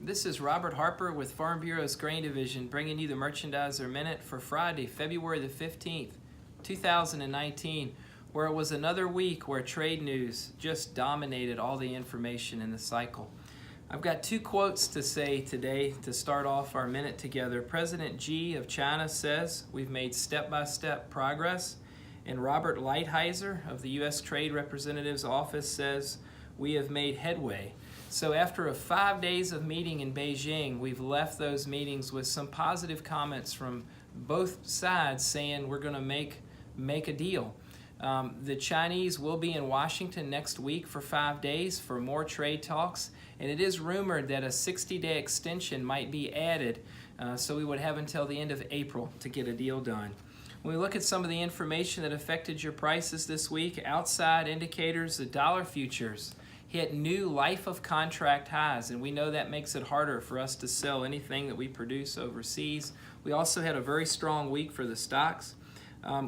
This is Robert Harper with Farm Bureau's Grain Division, bringing you the Merchandiser Minute for Friday, February the 15th, 2019, where it was another week where trade news just dominated all the information in the cycle. I've got two quotes to say today to start off our minute together. President Xi of China says we've made step-by-step progress, and Robert Lighthizer of the U.S. Trade Representative's Office says we have made headway. So after 5 days of meeting in Beijing, we've left those meetings with some positive comments from both sides saying we're going to make a deal. The Chinese will be in Washington next week for 5 days for more trade talks, and it is rumored that a 60-day extension might be added, so we would have until the end of April to get a deal done. When we look at some of the information that affected your prices this week, outside indicators, the dollar futures hit new life of contract highs, and we know that makes it harder for us to sell anything that we produce overseas. We also had a very strong week for the stocks.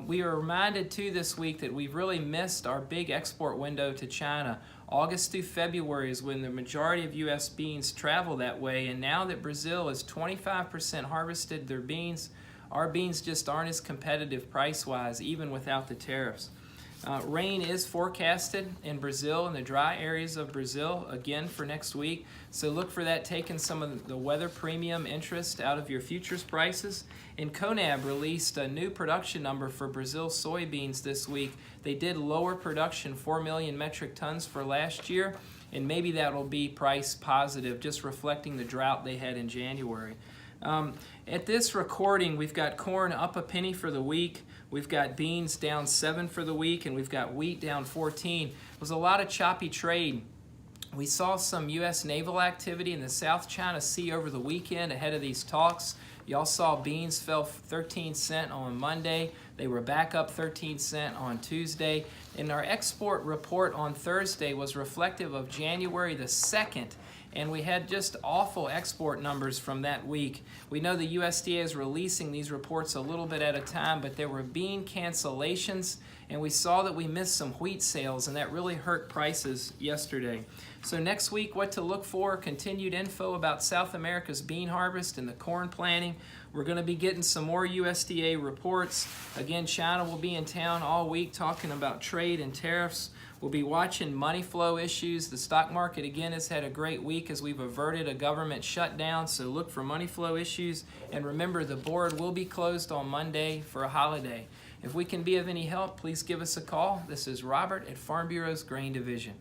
We are reminded too this week that we've really missed our big export window to China. August through February is when the majority of U.S. beans travel that way, and now that Brazil has 25% harvested their beans, our beans just aren't as competitive price-wise, even without the tariffs. Rain is forecasted in Brazil, in the dry areas of Brazil, again for next week. So look for that taking some of the weather premium interest out of your futures prices. And CONAB released a new production number for Brazil soybeans this week. They did lower production, 4 million metric tons for last year, and maybe that will be price positive, just reflecting the drought they had in January. At this recording, we've got corn up a penny for the week, we've got beans down 7 for the week, and we've got wheat down 14. It was a lot of choppy trade. We saw some U.S. naval activity in the South China Sea over the weekend ahead of these talks. Y'all saw beans fell 13 cents on Monday. They were back up 13 cents on Tuesday. And our export report on Thursday was reflective of January the 2nd. And we had just awful export numbers from that week. We know the USDA is releasing these reports a little bit at a time, but there were bean cancellations, and we saw that we missed some wheat sales, and that really hurt prices yesterday. So next week, what to look for: continued info about South America's bean harvest and the corn planting. We're going to be getting some more USDA reports. Again, China will be in town all week talking about trade and tariffs. We'll be watching money flow issues. The stock market, again, has had a great week as we've averted a government shutdown, so look for money flow issues. And remember, the board will be closed on Monday for a holiday. If we can be of any help, please give us a call. This is Robert at Farm Bureau's Grain Division.